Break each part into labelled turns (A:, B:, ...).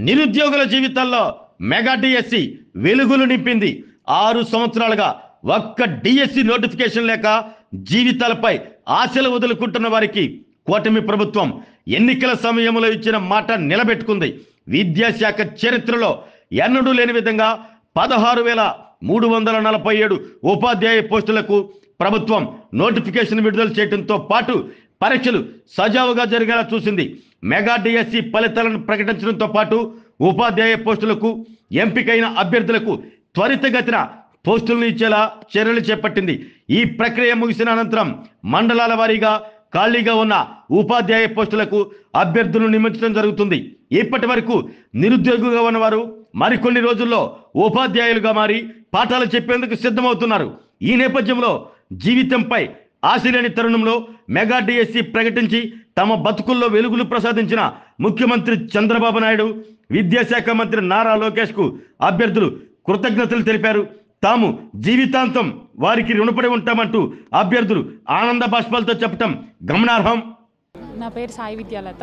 A: నిరుద్యోగుల జీవితాల్లో mega DSC వెలుగులు నింపింది. 6 సంవత్సరాలుగా ఒక్క డిఎస్సి నోటిఫికేషన్ లేక జీవితాలపై ఆశలు వదులుకుంటున్న వారికి కూటమి ప్రభుత్వం ఎన్నికల సమయంలో ఇచ్చిన మాట నిలబెట్టుకుంది. విద్యాశాఖ చరిత్రలో ఎన్నడూ లేని విధంగా 16,347 ఉపాధ్యాయ పోస్టులకు ప్రభుత్వం నోటిఫికేషన్ విడుదల చేయడంతో పాటు పరీక్షలు సజావుగా జరిగేలా చూసింది. మెగా డిఎస్సి ఫలితాలను ప్రకటించడంతో పాటు ఉపాధ్యాయ పోస్టులకు ఎంపికైన అభ్యర్థులకు త్వరితగతిన పోస్టులను ఇచ్చేలా చర్యలు చేపట్టింది. ఈ ప్రక్రియ ముగిసిన అనంతరం మండలాల వారీగా ఖాళీగా ఉన్న ఉపాధ్యాయ పోస్టులకు అభ్యర్థులను నియమించడం జరుగుతుంది. ఇప్పటి వరకు నిరుద్యోగిగా ఉన్నవారు మరికొన్ని రోజుల్లో ఉపాధ్యాయులుగా మారి పాఠాలు చెప్పేందుకు సిద్ధమవుతున్నారు. ఈ నేపథ్యంలో జీవితంపై ఆశ లేని తరుణంలో మెగా డిఎస్సి ప్రకటించి తమ బతుకుల్లో వెలుగులు ప్రసాదించిన ముఖ్యమంత్రి చంద్రబాబు నాయుడు, విద్యాశాఖ మంత్రి నారా లోకేష్ కు అభ్యర్థులు కృతజ్ఞతలు తెలిపారు. తాము జీవితాంతం వారికి రుణపడి ఉంటామంటూ అభ్యర్థులు ఆనంద బాష్పాలతో చెప్పటం గమనార్హం.
B: నా పేరు సాయి విద్యాలత,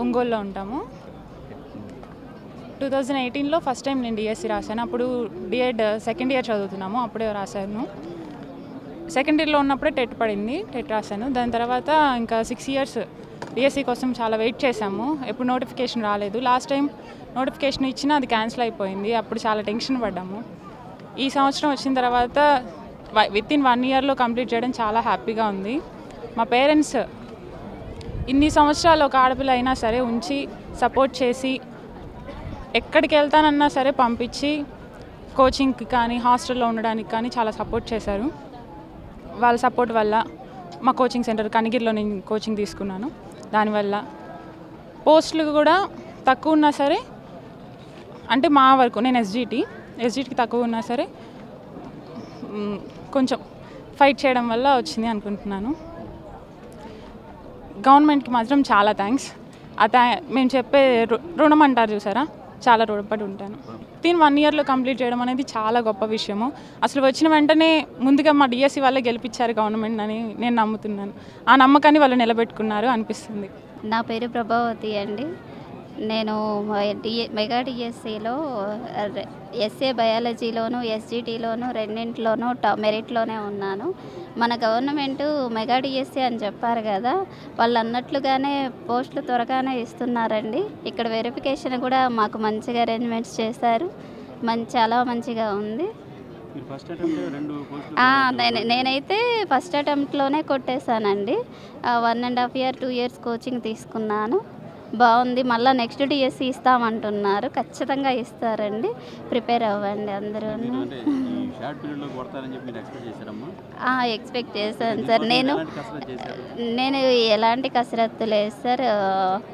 B: ఒంగోలులో ఉంటాము. 2018లో ఫస్ట్ టైం నేను డిఎస్సి రాశాను. అప్పుడు డిఎడ్ సెకండ్ ఇయర్ చదువుతున్నాము, అప్పుడే రాశాను. సెకండ్ ఇయర్లో ఉన్నప్పుడే టెట్ పడింది, టెట్ రాశాను. దాని తర్వాత ఇంకా 6 ఇయర్స్ డిఎస్సి కోసం చాలా వెయిట్ చేశాము. ఎప్పుడు నోటిఫికేషన్ రాలేదు. లాస్ట్ టైం నోటిఫికేషన్ ఇచ్చినా అది క్యాన్సిల్ అయిపోయింది. అప్పుడు చాలా టెన్షన్ పడ్డాము. ఈ సంవత్సరం వచ్చిన తర్వాత వితిన్ 1 ఇయర్లో కంప్లీట్ చేయడం చాలా హ్యాపీగా ఉంది. మా పేరెంట్స్ ఇన్ని సంవత్సరాలు ఒక ఆడపిల్ల అయినా సరే ఉంచి సపోర్ట్ చేసి ఎక్కడికి వెళ్తానన్నా సరే పంపించి కోచింగ్కి కానీ హాస్టల్లో ఉండడానికి కానీ చాలా సపోర్ట్ చేశారు. వాళ్ళ సపోర్ట్ వల్ల మా కోచింగ్ సెంటర్ కనిగిరిలో నేను కోచింగ్ తీసుకున్నాను. దానివల్ల పోస్టులు కూడా తక్కువ ఉన్నా సరే, అంటే మా వరకు నేను ఎస్జిటికి తక్కువ ఉన్నా సరే కొంచెం ఫైట్ చేయడం వల్ల వచ్చింది అనుకుంటున్నాను. గవర్నమెంట్కి మాత్రం చాలా థ్యాంక్స్. మేము చెప్పే రుణం అంటారు చూసారా, చాలా రుణపడి ఉంటాను. వితిన్ 1 ఇయర్లో కంప్లీట్ చేయడం అనేది చాలా గొప్ప విషయము. అసలు వచ్చిన వెంటనే ముందుగా మా డిఎస్సి వాళ్ళే గెలిపించారు గవర్నమెంట్ అని నేను నమ్ముతున్నాను. ఆ నమ్మకాన్ని వాళ్ళు నిలబెట్టుకున్నారు అనిపిస్తుంది.
C: నా పేరు ప్రభావతి అండి. నేను మెగా డిఎస్సిలో ఎస్ఏ బయాలజీలోను ఎస్జిటిలోను రెండింటిలోనూ మెరిట్లోనే ఉన్నాను. మన గవర్నమెంటు మెగా డిఎస్సి అని చెప్పారు కదా, వాళ్ళు అన్నట్లుగానే పోస్టులు త్వరగానే ఇస్తున్నారండి. ఇక్కడ వెరిఫికేషన్ కూడా మాకు మంచిగా అరేంజ్మెంట్స్ చేశారు. చాలా మంచిగా ఉంది. నేనైతే ఫస్ట్ అటెంప్ట్లోనే కొట్టేశానండి. 1.5 ఇయర్ 2 ఇయర్స్ కోచింగ్ తీసుకున్నాను. బాగుంది. మళ్ళీ నెక్స్ట్ డిఎస్సి ఇస్తామంటున్నారు. ఖచ్చితంగా ఇస్తారండి. ప్రిపేర్ అవ్వండి అందరూ. ఎక్స్పెక్ట్ చేశాను సార్. నేను ఎలాంటి కసరత్తు లేదు సార్.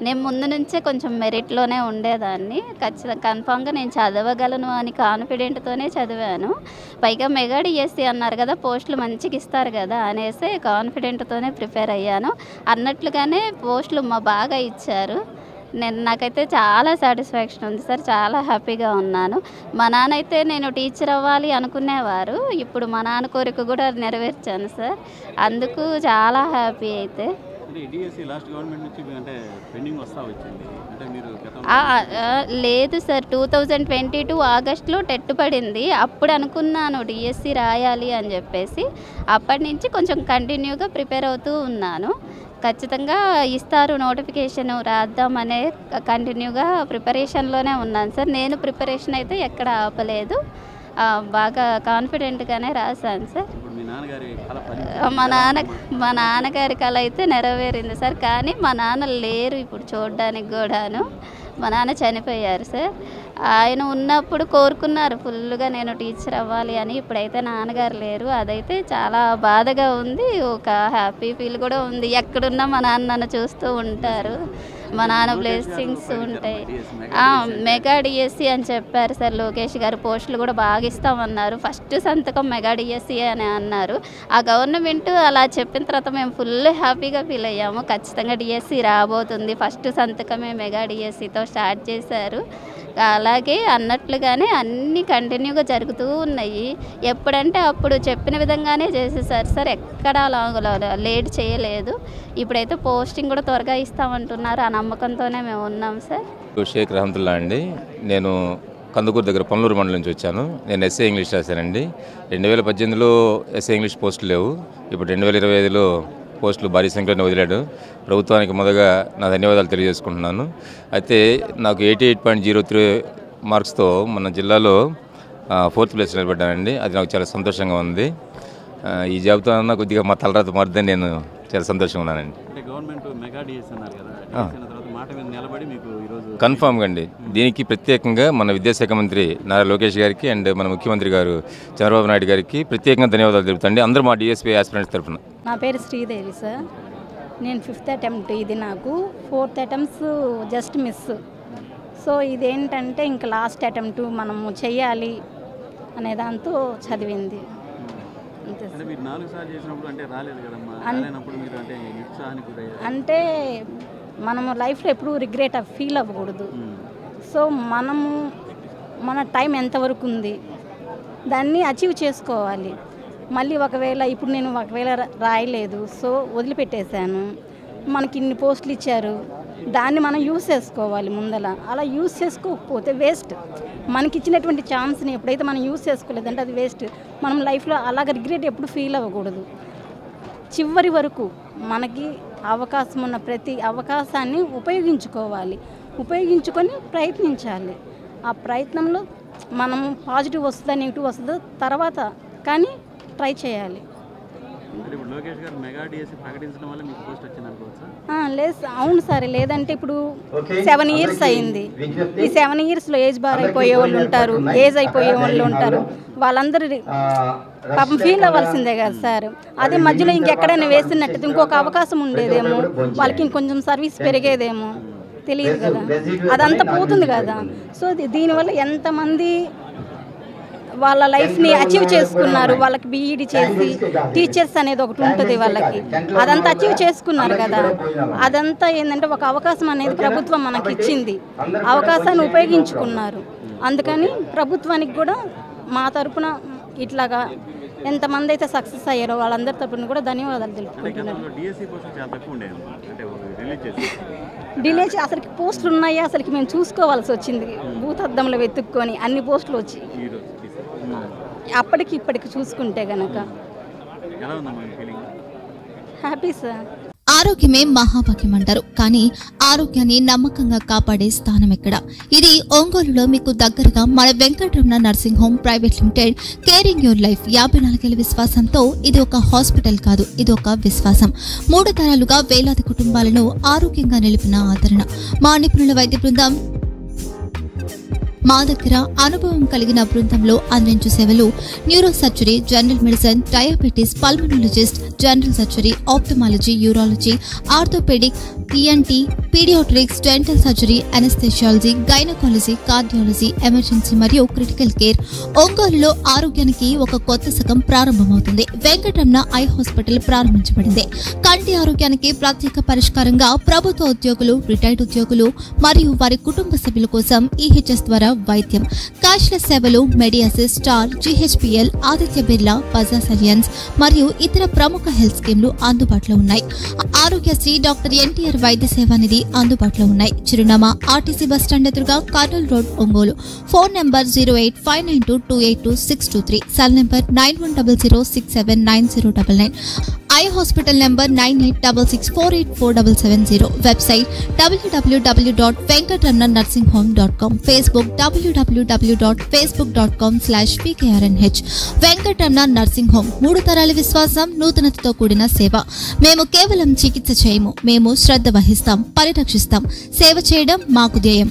C: నేను ముందు నుంచే కొంచెం మెరిట్లోనే ఉండేదాన్ని. ఖచ్చితంగా కన్ఫామ్గా నేను చదవగలను అని కాన్ఫిడెంట్తోనే చదివాను. పైగా మెగా డిఎస్సి అన్నారు కదా, పోస్టులు మంచిగా ఇస్తారు కదా అనేసి కాన్ఫిడెంట్తోనే ప్రిపేర్ అయ్యాను. అన్నట్లుగానే పోస్టులు బాగా ఇచ్చారు. నాకైతే చాలా సాటిస్ఫాక్షన్ ఉంది సార్. చాలా హ్యాపీగా ఉన్నాను. మా నాన్న అయితే నేను టీచర్ అవ్వాలి అనుకునేవారు. ఇప్పుడు మా నాన్న కోరిక కూడా నెరవేర్చాను సార్. అందుకు చాలా హ్యాపీ. అయితే లేదు సార్, 2022 ఆగస్టులో టెట్ పడింది. అప్పుడు అనుకున్నాను డిఎస్సి రాయాలి అని చెప్పేసి. అప్పటి నుంచి కొంచెం కంటిన్యూగా ప్రిపేర్ అవుతూ ఉన్నాను. ఖచ్చితంగా ఇస్తారు నోటిఫికేషన్, రాద్దామనే కంటిన్యూగా ప్రిపరేషన్లోనే ఉన్నాను సార్. నేను ప్రిపరేషన్ అయితే ఎక్కడ ఆపలేదు. బాగా కాన్ఫిడెంట్గానే రాశాను సార్. మా నాన్నగారి కళ అయితే నెరవేరింది సార్. కానీ మా నాన్న లేరు ఇప్పుడు చూడడానికి కూడాను. మా నాన్న చనిపోయారు సార్. ఆయన ఉన్నప్పుడు కోరుకున్నారు ఫుల్గా నేను టీచర్ అవ్వాలి అని. ఇప్పుడైతే నాన్నగారు లేరు. అదైతే చాలా బాధగా ఉంది. ఒక హ్యాపీ ఫీల్ కూడా ఉంది. ఎక్కడున్నా మా నాన్న నన్ను చూస్తూ ఉంటారు. మా నాన్న బ్లెస్సింగ్స్ ఉంటాయి. మెగా డిఎస్సి అని చెప్పారు సార్ లోకేష్ గారు. పోస్టులు కూడా బాగా ఇస్తామన్నారు. ఫస్ట్ సంతకం మెగా డిఎస్సి అని అన్నారు. ఆ గవర్నమెంట్ అలా చెప్పిన తర్వాత మేము ఫుల్ హ్యాపీగా ఫీల్ అయ్యాము. ఖచ్చితంగా డిఎస్సి రాబోతుంది. ఫస్ట్ సంతకమే మెగా డిఎస్సితో స్టార్ట్ చేశారు. అలాగే అన్నట్లుగానే అన్నీ కంటిన్యూగా జరుగుతూ ఉన్నాయి. ఎప్పుడంటే అప్పుడు చెప్పిన విధంగానే చేసేసారు సార్, ఎక్కడా లేట్ చేయలేదు. ఇప్పుడైతే పోస్టింగ్ కూడా త్వరగా ఇస్తామంటున్నారు, ఆ నమ్మకంతోనే మేము ఉన్నాం సార్.
D: షేక్ రహమతుల్లా అండి. నేను కందుకూరు దగ్గర పల్లూరు మండలం నుంచి వచ్చాను. నేను ఎస్ఏ ఇంగ్లీష్ రాశానండి. 2018లో ఎస్ఏ ఇంగ్లీష్ పోస్టులు లేవు. ఇప్పుడు 2025లో పోస్టులు భారీ సంఖ్యలో వదిలాడు. ప్రభుత్వానికి మొదగా నా ధన్యవాదాలు తెలియజేసుకుంటున్నాను. అయితే నాకు 88.03 మార్క్స్తో మన జిల్లాలో 4th ప్లేస్ నిలబడ్డానండి. అది నాకు చాలా సంతోషంగా ఉంది. ఈ జాబితా అన్న కొద్దిగా మా తలరాత మారుద్దని నేను చాలా సంతోషంగా ఉన్నానండి. కన్ఫామ్గా అండి. దీనికి ప్రత్యేకంగా మన విద్యాశాఖ మంత్రి నారా లోకేష్ గారికి అండ్ మన ముఖ్యమంత్రి గారు చంద్రబాబు నాయుడు గారికి ప్రత్యేకంగా ధన్యవాదాలు తెలుపుతాండి అందరూ మా డిఎస్పీ ఆస్పిరెంట్స్ తరఫున.
E: నా పేరు శ్రీదేవి సార్. నేను 5th అటెంప్ట్, ఇది నాకు 4th attempts just miss. So ఇదేంటంటే ఇంకా లాస్ట్ అటెంప్ట్ మనము చెయ్యాలి అనే దాంతో చదివింది. అంటే మనము లైఫ్లో ఎప్పుడు రిగ్రెట్ ఫీల్ అవ్వకూడదు. సో మనము మన టైం ఎంతవరకు ఉంది దాన్ని అచీవ్ చేసుకోవాలి. మళ్ళీ ఒకవేళ ఇప్పుడు నేను రాయలేదు, సో వదిలిపెట్టేశాను. మనకి ఇన్ని పోస్టులు ఇచ్చారు, దాన్ని మనం యూస్ చేసుకోవాలి ముందల. అలా యూస్ చేసుకోకపోతే వేస్ట్. మనకి ఇచ్చినటువంటి ఛాన్స్ని ఎప్పుడైతే మనం యూస్ చేసుకోలేదంటే అది వేస్ట్. మనం లైఫ్లో అలాగ రిగ్రెట్ ఎప్పుడు ఫీల్ అవ్వకూడదు. చివరి వరకు మనకి అవకాశం ఉన్న ప్రతి అవకాశాన్ని ఉపయోగించుకొని ప్రయత్నించాలి. ఆ ప్రయత్నంలో మనం పాజిటివ్ వస్తుందా నెగిటివ్ వస్తుందో తర్వాత కానీ ట్రై చేయాలి. లేదు, అవును సార్. లేదంటే ఇప్పుడు 7 years అయింది. ఈ 7 yearsలో ఏజ్ బార్ అయిపోయే వాళ్ళు ఉంటారు, ఏజ్ అయిపోయే వాళ్ళు ఉంటారు. వాళ్ళందరూ పాపం ఫీల్ అవ్వాల్సిందే కదా సార్. అదే మధ్యలో ఇంకెక్కడైనా వేసినట్టు ఇంకొక అవకాశం ఉండేదేమో, వాళ్ళకి ఇంకొంచెం సర్వీస్ పెరిగేదేమో, తెలియదు కదా. అదంతా పోతుంది కదా. సో దీనివల్ల ఎంతమంది వాళ్ళ లైఫ్ని అచీవ్ చేసుకున్నారు. వాళ్ళకి బీఈడి చేసి టీచర్స్ అనేది ఒకటి ఉంటుంది వాళ్ళకి, అదంతా అచీవ్ చేసుకున్నారు కదా. అదంతా ఏంటంటే ఒక అవకాశం అనేది ప్రభుత్వం మనకి ఇచ్చింది, అవకాశాన్ని ఉపయోగించుకున్నారు. అందుకని ప్రభుత్వానికి కూడా మా తరపున ఇట్లాగా ఎంతమంది అయితే సక్సెస్ అయ్యారో వాళ్ళందరి తరపున కూడా ధన్యవాదాలు తెలుపుకుంటున్నాను. డిలే అసలుకి పోస్టులు ఉన్నాయా అసలుకి మేము చూసుకోవాల్సి వచ్చింది. భూతద్దంలో వెతుక్కొని అన్ని పోస్టులు వచ్చి అప్పటికి ఇప్పటికి చూసుకుంటే గనక హ్యాపీ సార్.
F: ఆరోగ్యమే మహాభాగ్యం అంటారు, కానీ ఆరోగ్యాన్ని నమ్మకంగా కాపాడే స్థానం ఎక్కడ? ఇది ఒంగోలులో మీకు దగ్గరగా మన Venkataramana nursing home private limited. Caring your life 54 ఏళ్ల విశ్వాసంతో ఇది ఒక హాస్పిటల్ కాదు, ఇది ఒక విశ్వాసం. 3 తరాలుగా వేలాది కుటుంబాలను ఆరోగ్యంగా నిలిపిన ఆదరణ. మా నిపుణుల వైద్య బృందం మా దగ్గర అనుభవం కలిగిన బృందంలో అందించే సేవలు neuro surgery, general medicine, diabetes, pulmonologist, general surgery, ophthalmology, urology, orthopaedic, ENT, paediatrics, dental surgery, anaesthesiology, gynaecology, cardiology, emergency మరియు క్రిటికల్ కేర్. ఒంగోలులో ఆరోగ్యానికి ఒక కొత్త శకం ప్రారంభమవుతుంది. వెంకటరమణ ఐ హాస్పిటల్ ప్రారంభించబడింది. కంటి ఆరోగ్యానికి ప్రత్యేక పరిష్కారంగా ప్రభుత్వ ఉద్యోగులు, రిటైర్డ్ ఉద్యోగులు మరియు వారి కుటుంబ సభ్యుల కోసం ఈహెచ్ఎస్ ద్వారా వైద్యం, క్యాష్లెస్ సేవలు, మెడియాసిస్, స్టార్, జీహెచ్పీఎల్, ఆదిత్య బిర్లా, బజాజ్ అలియన్స్ మరియు ఇతర ప్రముఖ హెల్త్ స్కీమ్లు అందుబాటులో ఉన్నాయి. ఆరోగ్యశ్రీ, డాక్టర్ ఎన్టీఆర్ వైద్య సేవానిధి అందుబాటులో ఉన్నాయి. చిరునామా ఆర్టీసీ బస్టాండ్ ఎదురుగా, Kurnool road, Ongole. Phone number 08592282623, cell number 9100679099, eye hospital number 9866484770, website www.venkatramanarsinghome.com, Facebook www.facebook.com/pkrnh. Venkataramana nursing home, 3 తరాల విశ్వాసం, నూతనతతో కూడిన సేవ. మేము కేవలం చికిత్స చేయము, మేము శ్రద్ధ వహిస్తాం, పరిరక్షిస్తాం. సేవ చేయడం మాకు ధ్యేయం.